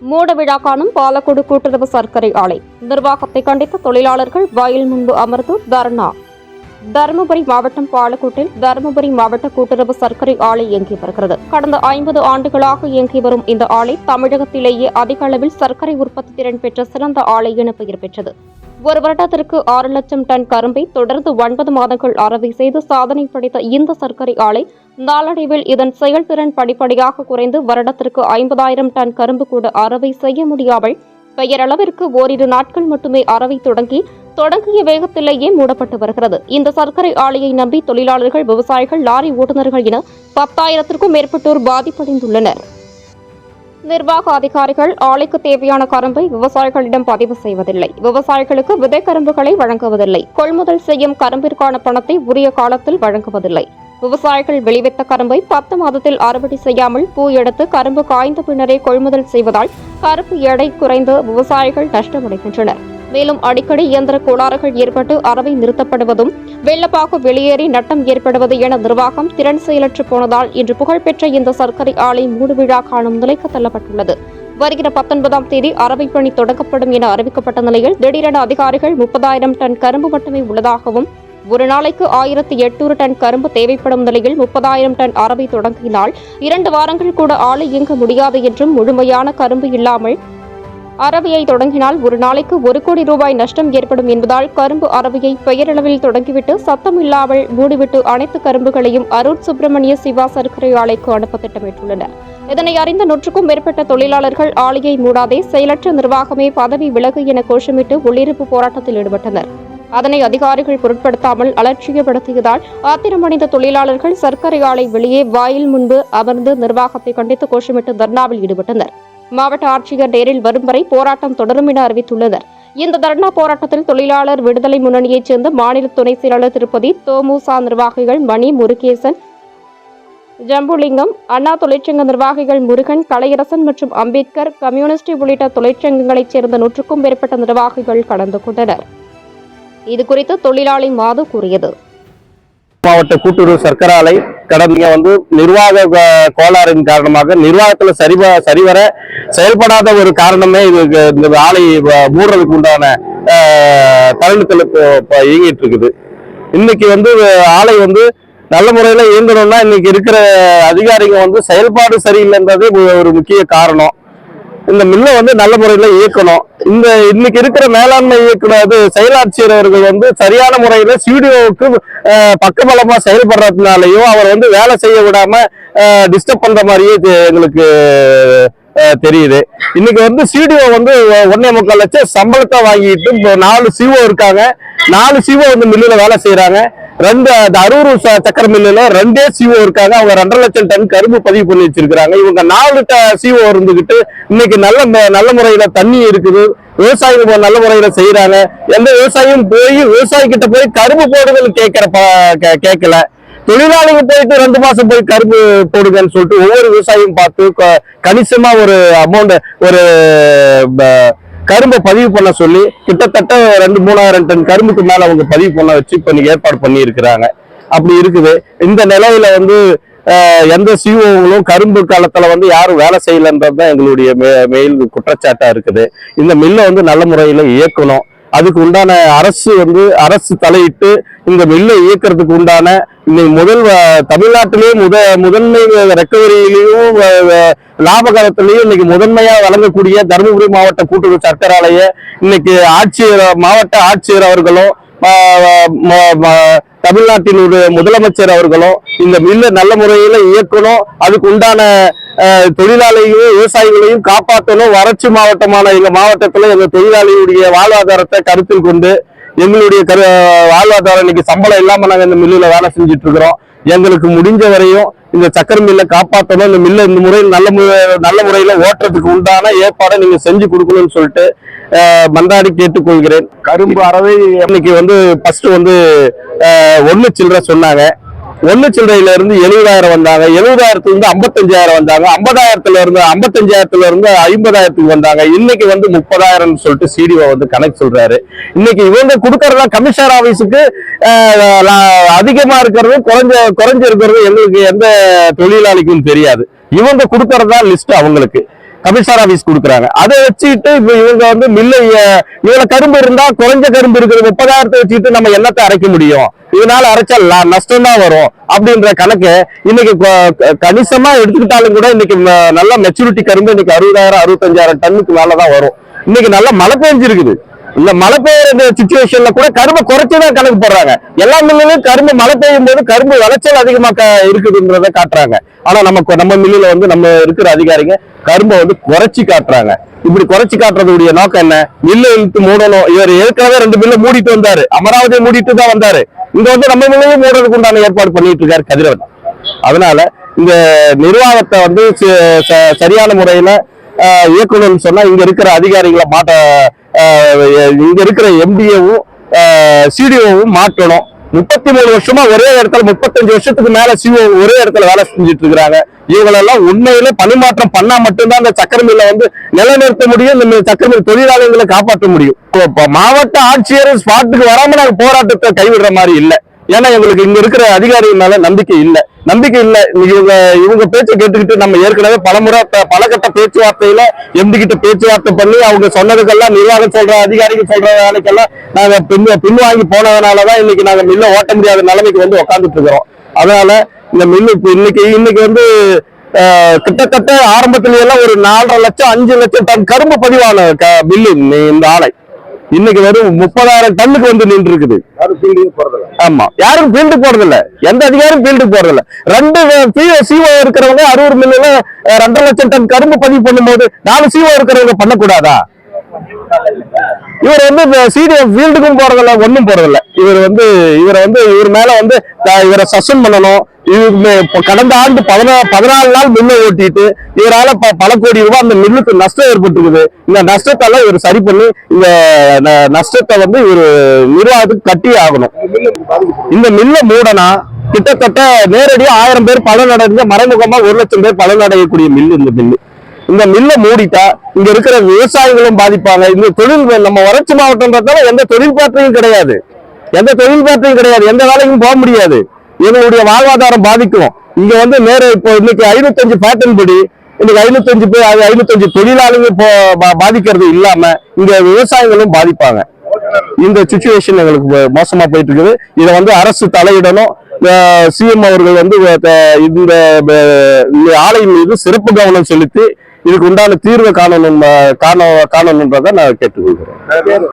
மூட விழா காணும் பாலக்கோடு கூட்டுறவு சர்க்கரை ஆலை நிர்வாகத்தை கண்டித்து தொழிலாளர்கள் வாயில் முன்பு அமர்ந்து தர்ணா. தருமபுரி மாவட்டம் பாலக்கோட்டில் தருமபுரி மாவட்ட கூட்டுறவு சர்க்கரை ஆலை இயங்கி வருகிறது. கடந்த 50 ஆண்டுகளாக இயங்கி வரும் இந்த ஆலை தமிழகத்திலேயே அதிக அளவில் சர்க்கரை உற்பத்தி திறன் பெற்ற சிறந்த ஆலை என பெயர் பெற்றது. ஒரு வருடத்திற்கு 6 லட்சம் டன் கரும்பை தொடர்ந்து 9 மாதங்கள் அறவை செய்து சாதனை படைத்த இந்த சர்க்கரை ஆலை நாளடைவில் இதன் செயல்திறன் படிப்படியாக குறைந்து வருடத்திற்கு 50,000 டன் கரும்பு கூட அறவை செய்ய முடியாமல் பெயரளவிற்கு ஓரிரு நாட்கள் மட்டுமே அறவை தொடங்கிய வேகத்திலேயே மூடப்பட்டு வருகிறது. இந்த சர்க்கரை ஆலையை நம்பி தொழிலாளர்கள், விவசாயிகள், லாரி ஓட்டுநர்கள் என 10,000க்கும் மேற்பட்டோர் பாதிப்படைந்துள்ளனர். நிர்வாக அதிகாரிகள் ஆலைக்கு தேவையான கரும்பை விவசாயிகளிடம் பதிவு செய்வதில்லை. விவசாயிகளுக்கு விதை கரும்புகளை வழங்குவதில்லை. கொள்முதல் செய்யும் கரும்பிற்கான பணத்தை உரிய காலத்தில் வழங்குவதில்லை. விவசாயிகள் விளைவித்த கரும்பை 10 மாதத்தில் அறுவடை செய்யாமல் பூ எடுத்து கரும்பு காய்ந்த பின்னரே கொள்முதல் செய்வதால் கரும்பு எடை குறைந்து விவசாயிகள் நஷ்டமடைகின்றனர். மேலும் அடிக்கடி இயந்திர கோளாறுகள் ஏற்பட்டு அறவை நிறுத்தப்படுவதும் வெள்ளப்பாக்கு வெளியேறி நட்டம் ஏற்படுவது என நிர்வாகம் திறன் செயலற்று போனதால் இன்று புகழ்பெற்ற இந்த சர்க்கரை ஆலை மூடுவிழா காணும் நிலைக்கு தள்ளப்பட்டுள்ளது. வருகிற 19ஆம் தேதி அறவை பணி தொடங்கப்படும் என அறிவிக்கப்பட்ட நிலையில் திடீரென அதிகாரிகள் 30,000 டன் கரும்பு மட்டுமே உள்ளதாகவும் ஒரு நாளைக்கு 1,800 டன் கரும்பு தேவைப்படும் நிலையில் 30,000 டன் அறவை தொடங்கினால் 2 வாரங்கள் கூட ஆலை இயங்க முடியாது என்றும், முழுமையான கரும்பு இல்லாமல் அறவையை தொடங்கினால் ஒரு நாளைக்கு 1 கோடி ரூபாய் நஷ்டம் ஏற்படும் என்பதால் கரும்பு அறவையை பெயரளவில் தொடங்கிவிட்டு சத்தம் இல்லாமல் மூடிவிட்டு அனைத்து கரும்புகளையும் அரூர் சுப்பிரமணிய சிவா சர்க்கரை ஆலைக்கு அனுப்ப திட்டமிட்டுள்ளனர். இதனை அறிந்த 100க்கும் மேற்பட்ட தொழிலாளர்கள் ஆலையை மூடாதே, செயலற்ற நிர்வாகமே, பதவி விலகு என கோஷமிட்டு உள்ளிருப்பு போராட்டத்தில் ஈடுபட்டனர். அதனை அதிகாரிகள் பொருட்படுத்தாமல் அலட்சியப்படுத்தியதால் ஆத்திரமடைந்த தொழிலாளர்கள் சர்க்கரை ஆலை வெளியே வாயில் முன்பு அமர்ந்து நிர்வாகத்தை கண்டித்து கோஷமிட்டு தர்ணாவில் ஈடுபட்டனர். மாவட்ட ஆட்சியர் நேரில் வரும் வரை போராட்டம் தொடரும் என அறிவித்துள்ளனர். இந்த தர்ணா போராட்டத்தில் தொழிலாளர் விடுதலை முன்னணியைச் சேர்ந்த மாநில துணை செயலாளர் திருப்பதி, தோமுசா நிர்வாகிகள் மணி, முருகேசன், ஜம்புலிங்கம், அண்ணா தொழிற்சங்க நிர்வாகிகள் முருகன், கலையரசன் மற்றும் அம்பேத்கர், கம்யூனிஸ்ட் உள்ளிட்ட தொழிற்சங்கங்களைச் சேர்ந்த 100க்கும் மேற்பட்ட நிர்வாகிகள் கலந்து கொண்டனர். இதுகுறித்து தொழிலாளி மாது கூறியது. மாவட்ட கூட்டுறவு சர்க்கரை ஆலை கடந்த நிர்வாக கோளாறின் காரணமாக நிர்வாகத்துல சரிவர செயல்படாத ஒரு காரணமே இதுக்கு இந்த ஆலை மூடுறதுக்கு உண்டான தருணத்தில் இயங்கிட்டு இருக்குது. இன்னைக்கு ஆலை நல்ல முறையில இயங்கணும்னா இன்னைக்கு இருக்கிற அதிகாரிங்க செயல்பாடு சரியில்லைன்றது ஒரு முக்கிய காரணம். இந்த மில்லை நல்ல முறையில இயக்கணும். இன்னைக்கு இருக்கிற மேலாண்மை இயக்குனர் செயலாட்சியர் அவர்கள் சரியான முறையில சிடிஓவுக்கு பக்கபலமா செயல்படுறதுனாலையும் அவர் வேலை செய்ய விடாம டிஸ்டர்ப் பண்ற மாதிரியே எங்களுக்கு தெரியுது. இன்னைக்கு சிடிஓ 1.25 லட்சம் சம்பளத்தை வாங்கிட்டு 4 சிஓ இருக்காங்க. 4 சிஓ மில்லுல வேலை செய்யறாங்க. அரூர் சக்கர மில்லுல 2 சிஓ இருக்காங்க. அவங்க 2.5 லட்சம் டன் கரும்பு பதிவு பண்ணி வச்சிருக்காங்க. இவங்க 4 சிஓ இருந்துகிட்டு இன்னைக்கு நல்ல முறையில தண்ணி இருக்குது. விவசாயிகள் நல்ல முறையில செய்யறாங்க. எந்த விவசாயியும் போய் விவசாயி கிட்ட போய் கரும்பு போடுதல் கேட்கல. தொழிலாளிங்க போயிட்டு 2 மாசம் போய் கரும்பு போடுங்கன்னு சொல்லிட்டு ஒவ்வொரு விவசாயியும் பார்த்து கணிசமா ஒரு அமௌண்ட் ஒரு கரும்பை பதிவு பண்ண சொல்லி கிட்டத்தட்ட 2-3,000 டன் கரும்புக்கு மேல அவங்க பதிவு பண்ண வச்சு இப்ப ஏற்பாடு பண்ணி இருக்கிறாங்க. அப்படி இருக்குது. இந்த நிலையில எந்த சிஓங்களும் கரும்பு காலத்துல யாரும் வேலை செய்யலன்றதுதான் எங்களுடைய மெயில் குற்றச்சாட்டா இருக்குது. இந்த மில்லை நல்ல முறையில இயக்கணும். அதுக்கு உண்டான அரசு தலையிட்டு இந்த மில்லை இயக்கிறதுக்கு உண்டான தமிழ்நாட்டிலேயே முதன்மை ரெக்கவரியிலையும் லாபகரத்திலையும் இன்னைக்கு முதன்மையா வழங்கக்கூடிய தருமபுரி மாவட்ட கூட்டுறவு சர்க்கரை ஆலையை இன்னைக்கு மாவட்ட ஆட்சியர் அவர்களும் தமிழ்நாட்டினுடைய முதலமைச்சர் அவர்களும் இந்த மில்லை நல்ல முறையில இயக்கணும். அதுக்கு உண்டான தொழிலாளிகளையும் விவசாயிகளையும் காப்பாற்றணும். வறட்சி மாவட்டமான எங்க மாவட்டத்துல எங்க தொழிலாளியுடைய வாழ்வாதாரத்தை கருத்தில் கொண்டு எங்களுடைய வாழ்வாதாரம் இன்னைக்கு சம்பளம் இல்லாம நாங்க இந்த மில்லுல வேலை செஞ்சுட்டு இருக்கிறோம். எங்களுக்கு முடிஞ்ச வரையும் இந்த சக்கரை மில்லை காப்பாற்றணும். இந்த மில்லை இந்த முறையில் நல்ல முறையில ஓட்டுறதுக்கு உண்டான ஏற்பாடை நீங்க செஞ்சு கொடுக்கணும்னு சொல்லிட்டு மன்றாடி கேட்டுக்கொள்கிறேன். கரும்பு அறவை இன்னைக்கு ஃபர்ஸ்ட் 1 சில்லறை சொன்னாங்க. 1 சில்லறையில இருந்து 70,000 வந்தாங்க. 70,000 இருந்து 55,000 வந்தாங்க. 55,000 இருந்து 50,000 வந்தாங்க. இன்னைக்கு 30,000 சொல்லிட்டு சிடிஓ கணக்கு சொல்றாரு. இன்னைக்கு இவங்க கொடுக்கறதா கமிஷனர் ஆபீஸுக்கு அதிகமா இருக்கிறது குறைஞ்சு இருக்கிறது எங்களுக்கு எந்த தொழிலாளிக்கும் தெரியாது. இவங்க கொடுக்கறதா லிஸ்ட் அவங்களுக்கு. கமிஷனர் ஆபீஸ் கொடுக்குறாங்க. அதை வச்சுட்டு இப்ப இவங்க வந்து மில்லை இவ்வளவு கரும்பு இருந்தா குறைஞ்ச கரும்பு இருக்குது 30,000 வச்சுக்கிட்டு நம்ம என்னத்தை அரைக்க முடியும், இதனால அரைச்சா நஷ்டம் தான் வரும் அப்படின்ற கணக்கு இன்னைக்கு கணிசமா எடுத்துக்கிட்டாலும் கூட இன்னைக்கு நல்ல மெச்சூரிட்டி கரும்பு இன்னைக்கு 60,000 65,000 டன்னுக்கு மேலதான் வரும். இன்னைக்கு நல்ல மழை பெஞ்சிருக்குது. இந்த மழை பெய்யுற சிச்சுவேஷன்ல கூட கரும்பை குறைச்சுதான் கணக்கு போடுறாங்க. எல்லா மில்லிலும் கரும்பு மழை பெய்யும் போது கரும்பு விளைச்சல் அதிகமா இருக்குதுன்றத காட்டுறாங்க. ஆனா நம்ம மில்லில வந்து நம்ம இருக்கிற அதிகாரிங்க கரும்பை வந்து குறைச்சி காட்டுறாங்க. இப்படி குறைச்சி காட்டுறதுடைய நோக்கம் என்ன? மில்லு இழுத்து மூடணும். இவர் ஏற்கனவே 2 மில்ல மூடிட்டு வந்தாரு, அமராவதியை மூடிட்டு தான் வந்தாரு. இங்க வந்து நம்ம மில்லையும் மூடுறதுக்கு உண்டான ஏற்பாடு பண்ணிட்டு இருக்காரு கதிரவன். அதனால இந்த நிர்வாகத்தை வந்து சரியான முறையில இயக்கணும்னு சொன்னா இங்க இருக்கிற அதிகாரிகளை இங்க இருக்கிற எம்டிஏவும் சிடிஓவும் மாற்றணும். 33 வருஷமா ஒரே இடத்துல 35 வருஷத்துக்கு மேல சிஓ ஒரே இடத்துல வேலை செஞ்சுட்டு இருக்கிறாங்க. இவங்களெல்லாம் உண்மையிலே பணிமாற்றம் பண்ணா மட்டும்தான் அந்த சக்கரை மில்லை வந்து நிலைநிறுத்த முடியும், இந்த சக்கரை மில் தொழிலாளர்களை காப்பாற்ற முடியும். மாவட்ட ஆட்சியர் ஸ்பாட்டுக்கு வராம நாங்க போராட்டத்தை கைவிடுற மாதிரி இல்லை. ஏன்னா எங்களுக்கு இங்க இருக்கிற அதிகாரிகள் மேல நம்பிக்கை இல்லை. இவங்க பேச்சை கேட்டுக்கிட்டு நம்ம ஏற்கனவே பலகட்ட பேச்சுவார்த்தையில எம்டி கிட்ட பேச்சுவார்த்தை பண்ணி அவங்க சொன்னதுக்கெல்லாம் நிர்வாகம் சொல்ற அதிகாரிகள் சொல்ற வேலைக்கெல்லாம் நாங்க பின்வாங்கி போனதுனாலதான் இன்னைக்கு நாங்க மில்ல ஓட்ட முடியாத நிலைமைக்கு வந்து உட்காந்துட்டு இருக்கிறோம். அதனால இந்த மில்லு இன்னைக்கு வந்து கிட்டத்தட்ட ஆரம்பத்துல எல்லாம் ஒரு 4.5 லட்சம் 5 லட்சம் டன் கரும்பு பதிவான மில்லு இந்த ஆலை இன்னைக்கு வெறும் 30,000 டன்னுக்கு வந்து நின்று இருக்குது. ஆமா, யாரும் ஃபீல்டு போறதில்ல, எந்த அதிகாரியும் ஃபீல்டு போறதில்ல. 2 சிஓ இருக்கிறவங்க 60 மில்லுல 2.5 லட்சம் டன் கரும்பு பதிவு பண்ணும்போது 4 சிஓ இருக்கிறவங்க பண்ணக்கூடாதா? இவர் வந்து ஃபீல்டுக்கும் போறதில்ல, ஒன்னும் போறதில்ல. இவர் மேல வந்து இவரை சஸ்பெண்ட் பண்ணணும். கடந்த ஆண்டு 14 நாள் மில்லை ஓட்டிட்டு இவரால பல கோடி ரூபாய் அந்த மில்லுக்கு நஷ்டம் ஏற்பட்டிருக்குது. இந்த நஷ்டத்தெல்லாம் இவர் சரி பண்ணி இந்த நஷ்டத்தை வந்து இவர் நிர்வாகத்துக்கு கட்டி ஆகணும். இந்த மில்லை மூடனா கிட்டத்தட்ட நேரடியா 1000 பேர் பலனடைஞ்ச, மறைமுகமா 1 லட்சம் பேர் பலனடையக்கூடிய மில்லு. இந்த மில்லை மூடிட்டா இங்க இருக்கிற விவசாயிகளும் பாதிப்பாங்க. இந்த தொழில் நம்ம வறட்சி மாவட்டம்ன்றதால எந்த தொழில் பேட்டரியும் கிடையாது, எந்த வேலைக்கும் போக முடியாது. எங்களுடைய வாழ்வாதாரம் பாதிக்கும். இங்க வந்து இப்போ இன்னைக்கு 505 பேட்டன் படி இன்னைக்கு 505 தொழிலாளிகள் பாதிக்கிறது இல்லாம இங்க விவசாயிகளும் பாதிப்பாங்க. இந்த சிச்சுவேஷன் எங்களுக்கு மோசமா போயிட்டு இருக்குது. இதை வந்து அரசு தலையிடணும். சிஎம் அவர்கள் வந்து இந்த ஆலை மீது சிறப்பு கவனம் செலுத்தி இதுக்கு உண்டான தீர்வை காணணும்ன்றதை நான் கேட்டுக்கொள்கிறேன்.